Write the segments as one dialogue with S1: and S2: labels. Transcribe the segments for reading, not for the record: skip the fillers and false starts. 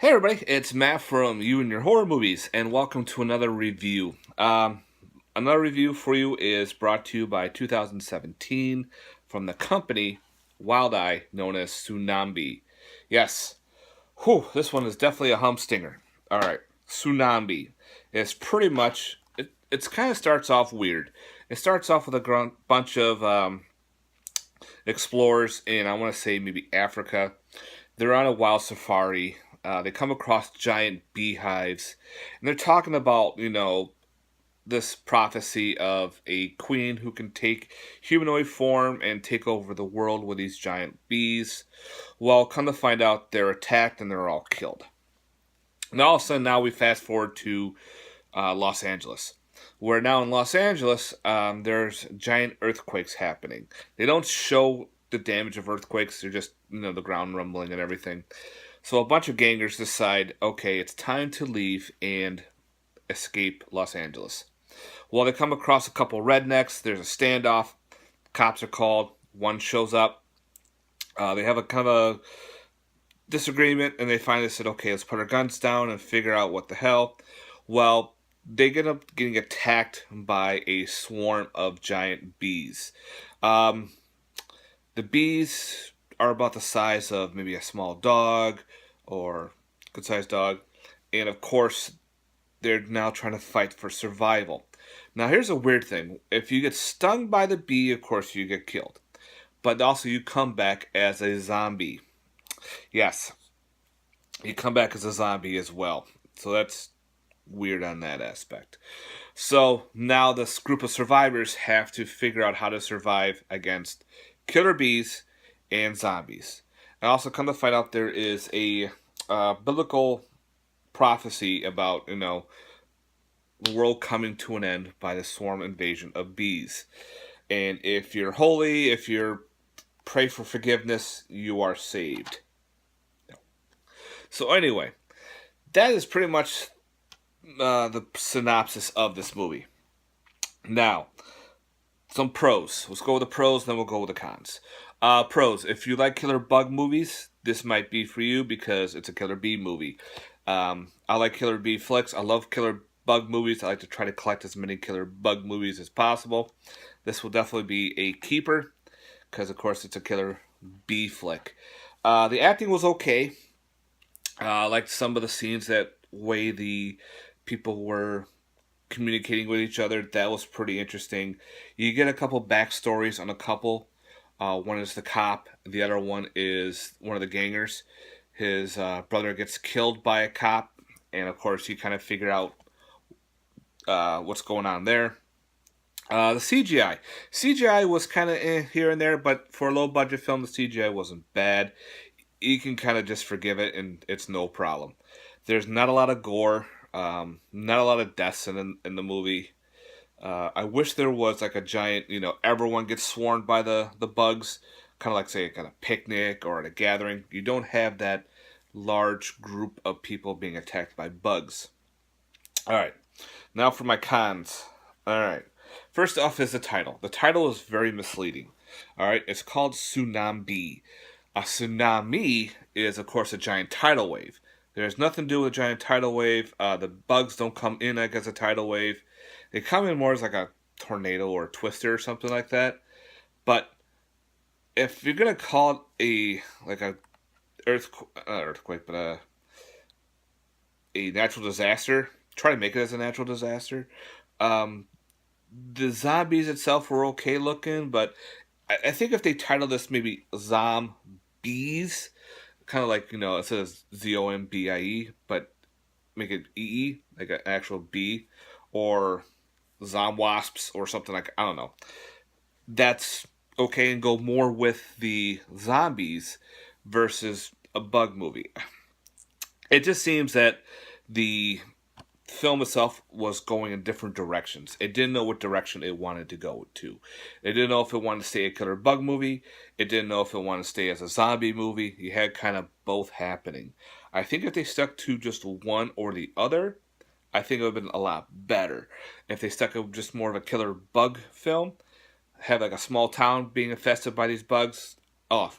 S1: Hey everybody, it's Matt from You and Your Horror Movies, and welcome to another review. Another review for you is brought to you by 2017 from the company Wild Eye, known as Tsunambee. Yes, this one is definitely a humstinger. All right, Tsunambee is pretty much it's kind of starts off weird. It starts off with a bunch of explorers in, I want to say, maybe Africa. They're on a wild safari. They come across giant beehives, and they're talking about, this prophecy of a queen who can take humanoid form and take over the world with these giant bees. Well, come to find out, they're attacked and they're all killed. Now, all of a sudden, now we fast forward to Los Angeles, where now in Los Angeles, there's giant earthquakes happening. They don't show the damage of earthquakes; they're just the ground rumbling and everything. So a bunch of gangers decide, okay, it's time to leave and escape Los Angeles. Well, they come across a couple rednecks. There's a standoff. Cops are called. One shows up. They have a kind of a disagreement, and they finally said, okay, let's put our guns down and figure out what the hell. Well, they get up getting attacked by a swarm of giant bees. Um, the bees are about the size of maybe a small dog or good sized dog. And of course, they're now trying to fight for survival. Now, here's a weird thing. If you get stung by the bee, of course, you get killed. But also, you come back as a zombie. Yes, you come back as a zombie as well. So that's weird on that aspect. So now this group of survivors have to figure out how to survive against killer bees and zombies. And also come to find out there is a biblical prophecy about, the world coming to an end by the swarm invasion of bees. And if you're holy, if you're pray for forgiveness, you are saved. So anyway, that is pretty much the synopsis of this movie. Now, some pros. Let's go with the pros, then we'll go with the cons. Pros. If you like killer bug movies, this might be for you because it's a killer bee movie. I like killer bee flicks. I love killer bug movies. I like to try to collect as many killer bug movies as possible. This will definitely be a keeper because, of course, it's a killer bee flick. The acting was okay. I liked some of the scenes that way the people were communicating with each other. That was pretty interesting. You get a couple backstories on a couple. One is the cop. The other one is one of the gangers. His brother gets killed by a cop, and of course you kind of figure out what's going on there. The CGI was kind of here and there, but for a low budget film, the CGI wasn't bad. You can kind of just forgive it, and it's no problem. There's not a lot of gore, not a lot of deaths in the movie. I wish there was like a giant, everyone gets swarmed by the bugs, kind of like, say, at a picnic or at a gathering. You don't have that large group of people being attacked by bugs. All right, now for my cons. All right, first off is the title. The title is very misleading. All right, it's called Tsunambee. A tsunami is, of course, a giant tidal wave. There's nothing to do with a giant tidal wave. The bugs don't come in like as a tidal wave. They come in more as like a tornado or a twister or something like that. But if you're gonna call it a not earthquake, but a natural disaster, try to make it as a natural disaster. Um, the zombies itself were okay looking, but I think if they titled this maybe Zombies, kind of like, it says Zombie, but make it EE, like an actual B, or Zomwasps or something like, I don't know. That's okay, and go more with the zombies versus a bug movie. It just seems that the film itself was going in different directions. It didn't know what direction it wanted to go to. It didn't know if it wanted to stay a killer bug movie. It didn't know if it wanted to stay as a zombie movie. You had kind of both happening. I think if they stuck to just one or the other, I think it would have been a lot better. If they stuck with just more of a killer bug film, have like a small town being infested by these bugs, oh,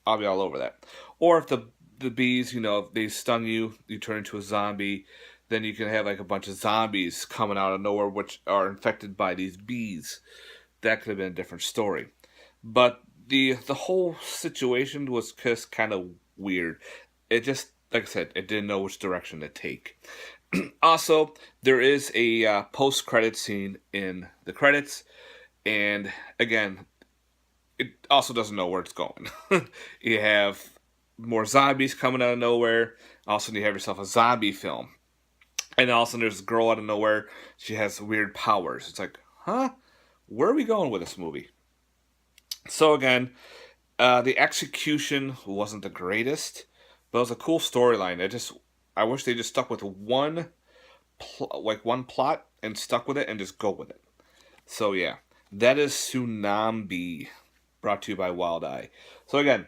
S1: I'll be all over that. Or if the the bees, you know, if they stung you, you turn into a zombie. Then you can have like a bunch of zombies coming out of nowhere, which are infected by these bees. That could have been a different story. But the whole situation was just kind of weird. It just, like I said, it didn't know which direction to take. Also, there is a post credit scene in the credits, and again, it also doesn't know where it's going. You have more zombies coming out of nowhere. Also, you have yourself a zombie film, and all of a sudden there's a girl out of nowhere. She has weird powers. It's like, huh? Where are we going with this movie? So again, the execution wasn't the greatest, but it was a cool storyline. I wish they just stuck with one plot and stuck with it and just go with it. So yeah, that is Tsunambee, brought to you by Wild Eye. So again,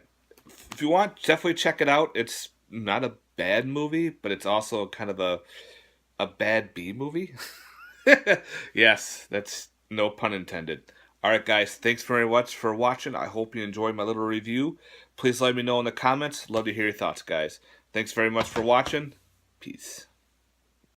S1: if you want, definitely check it out. It's not a bad movie, but it's also kind of a bad B movie. Yes, that's no pun intended. All right, guys, thanks very much for watching. I hope you enjoyed my little review. Please let me know in the comments. Love to hear your thoughts, guys. Thanks very much for watching. Peace.